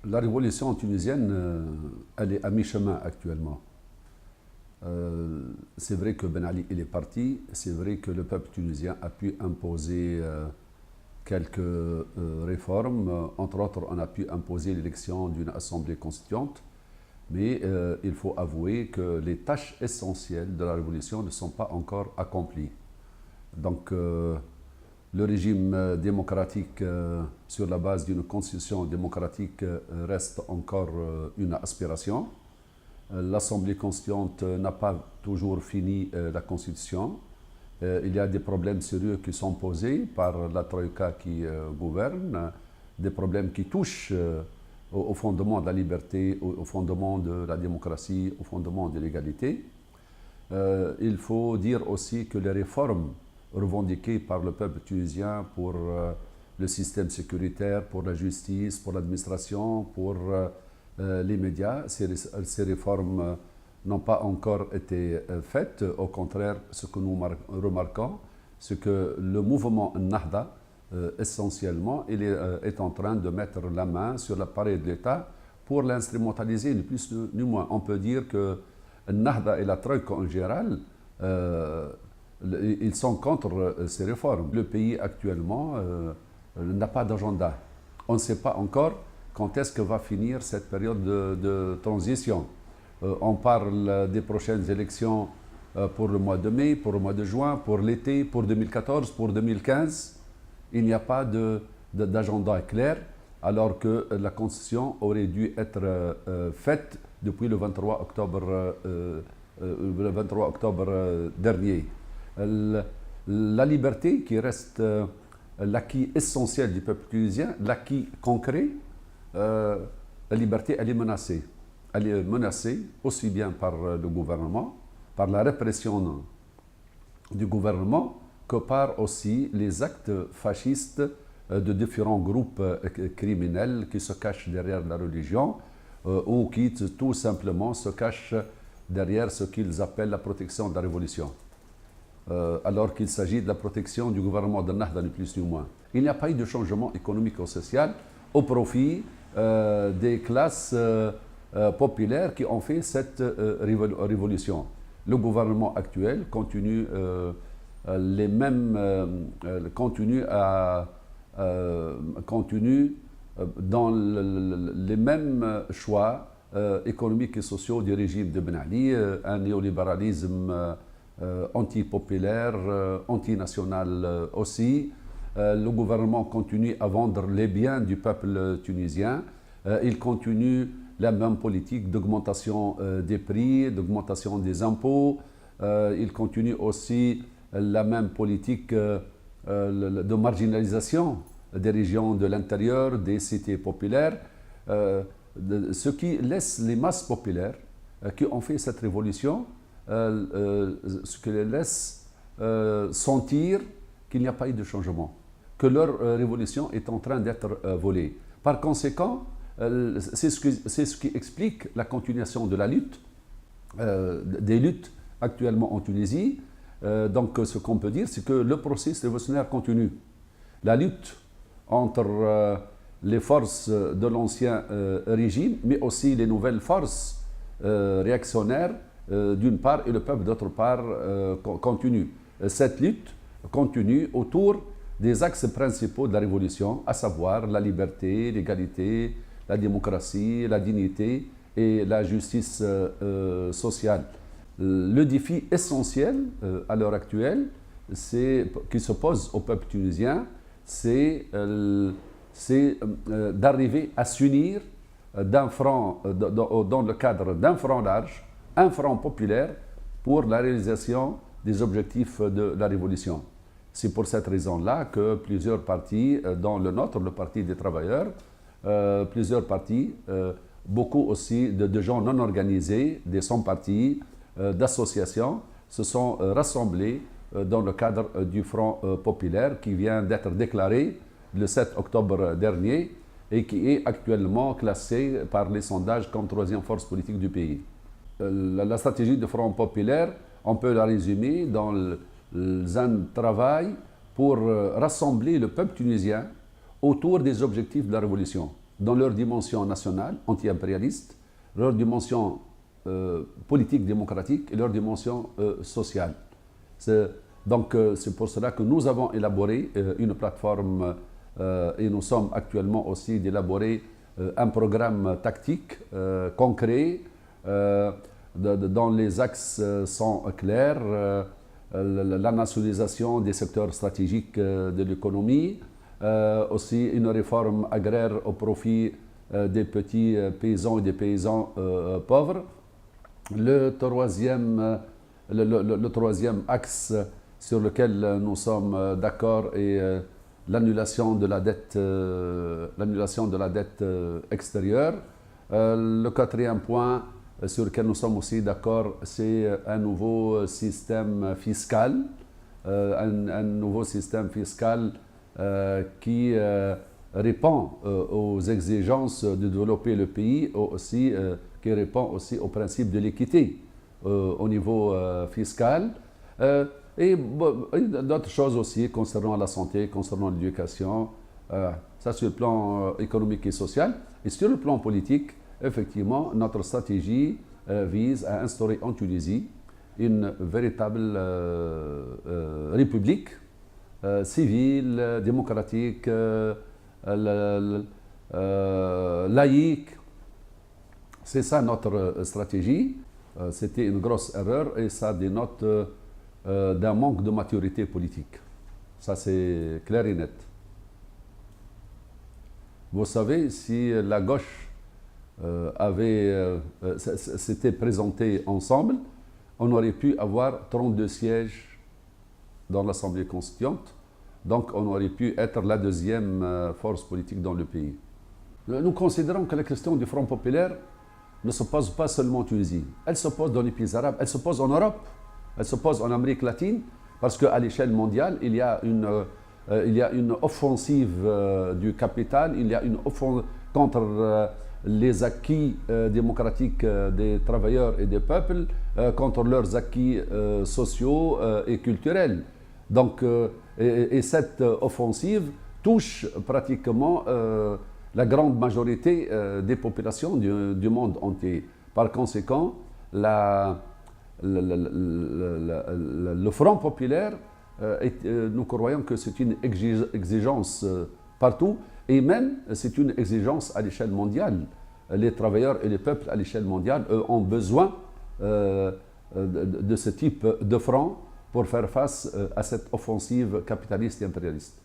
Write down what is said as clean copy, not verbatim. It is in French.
La révolution tunisienne, elle est à mi-chemin actuellement. C'est vrai que Ben Ali il est parti, c'est vrai que le peuple tunisien a pu imposer quelques réformes. Entre autres, on a pu imposer l'élection d'une assemblée constituante, mais il faut avouer que les tâches essentielles de la révolution ne sont pas encore accomplies. Donc, le régime démocratique sur la base d'une constitution démocratique reste encore une aspiration. L'Assemblée constituante n'a pas toujours fini la Constitution. Il y a des problèmes sérieux qui sont posés par la Troïka qui gouverne, des problèmes qui touchent au fondement de la liberté, au fondement de la démocratie, au fondement de l'égalité. Il faut dire aussi que les réformes revendiquées par le peuple tunisien pour le système sécuritaire, pour la justice, pour l'administration, pour les médias, ces réformes n'ont pas encore été faites. Au contraire, ce que nous remarquons, c'est que le mouvement Nahda, essentiellement, il est en train de mettre la main sur l'appareil de l'État pour l'instrumentaliser, ni plus ni moins. On peut dire que Nahda et la Troïka en général, ils sont contre ces réformes. Le pays actuellement n'a pas d'agenda. On ne sait pas encore quand est-ce que va finir cette période de transition. On parle des prochaines élections pour le mois de mai, pour le mois de juin, pour l'été, pour 2014, pour 2015. Il n'y a pas d'agenda clair, alors que la Constitution aurait dû être faite depuis le 23 octobre dernier. La liberté qui reste l'acquis essentiel du peuple tunisien, l'acquis concret, la liberté, elle est menacée. Elle est menacée aussi bien par le gouvernement, par la répression du gouvernement, que par aussi les actes fascistes de différents groupes criminels qui se cachent derrière la religion ou qui tout simplement se cachent derrière ce qu'ils appellent la protection de la révolution. Alors qu'il s'agit de la protection du gouvernement de Nahda, ni plus ni moins. Il n'y a pas eu de changement économique ou social au profit des classes populaires qui ont fait cette révolution. Le gouvernement actuel continue continue dans les mêmes choix économiques et sociaux du régime de Ben Ali, un néolibéralisme anti-populaire, anti-national aussi. Le gouvernement continue à vendre les biens du peuple tunisien. Il continue la même politique d'augmentation des prix, d'augmentation des impôts. Il continue aussi la même politique de marginalisation des régions de l'intérieur, des cités populaires, ce qui laisse les masses populaires qui ont fait cette révolution, ce qui les laisse sentir qu'il n'y a pas eu de changement, que leur révolution est en train d'être volée. Par conséquent, c'est ce qui explique la continuation de la lutte, des luttes actuellement en Tunisie. Donc ce qu'on peut dire, c'est que le processus révolutionnaire continue. La lutte entre les forces de l'ancien régime, mais aussi les nouvelles forces réactionnaires d'une part et le peuple d'autre part continue. Cette lutte continue autour des axes principaux de la révolution, à savoir la liberté, l'égalité, la démocratie, la dignité et la justice sociale. Le défi essentiel à l'heure actuelle qui se pose au peuple tunisien, c'est d'arriver à s'unir dans le cadre d'un front large, un front populaire pour la réalisation des objectifs de la révolution. C'est pour cette raison-là que plusieurs partis, dont le nôtre, le Parti des travailleurs, plusieurs partis, beaucoup aussi de gens non organisés, des sans-partis, d'associations, se sont rassemblés dans le cadre du Front populaire qui vient d'être déclaré le 7 octobre dernier et qui est actuellement classé par les sondages comme troisième force politique du pays. La stratégie du Front populaire, on peut la résumer dans un travail pour rassembler le peuple tunisien autour des objectifs de la révolution. dans leur dimension nationale, anti-impérialiste, leur dimension politique démocratique et leur dimension sociale. Donc c'est pour cela que nous avons élaboré une plateforme et nous sommes actuellement aussi d'élaborer un programme tactique concret dont les axes sont clairs, la nationalisation des secteurs stratégiques de l'économie, aussi une réforme agraire au profit des petits paysans et des paysans pauvres. Le troisième axe sur lequel nous sommes d'accord est l'annulation de la dette extérieure. Le quatrième point sur lequel nous sommes aussi d'accord, c'est un nouveau système fiscal, un nouveau système fiscal qui répond aux exigences de développer le pays, aussi, qui répond aussi au principe de l'équité au niveau fiscal. Et d'autres choses aussi concernant la santé, concernant l'éducation, ça sur le plan économique et social. Et sur le plan politique, effectivement, notre stratégie vise à instaurer en Tunisie une véritable république civile, démocratique, laïque. C'est ça notre stratégie. C'était une grosse erreur et ça dénote d'un manque de maturité politique. Ça, c'est clair et net. Vous savez, si la gauche s'était présentée ensemble, on aurait pu avoir 32 sièges dans l'Assemblée constituante. Donc, on aurait pu être la deuxième force politique dans le pays. Nous considérons que la question du Front populaire ne se pose pas seulement en Tunisie. Elle se pose dans les pays arabes, elle se pose en Europe. Elle se pose en Amérique latine parce qu'à l'échelle mondiale, il y a une offensive du capital, il y a une offensive contre les acquis démocratiques des travailleurs et des peuples, contre leurs acquis sociaux et culturels. Donc, et cette offensive touche pratiquement la grande majorité des populations du monde entier. Par conséquent, le Front populaire, nous croyons que c'est une exigence partout et même c'est une exigence à l'échelle mondiale. Les travailleurs et les peuples à l'échelle mondiale ont besoin de ce type de front pour faire face à cette offensive capitaliste et impérialiste.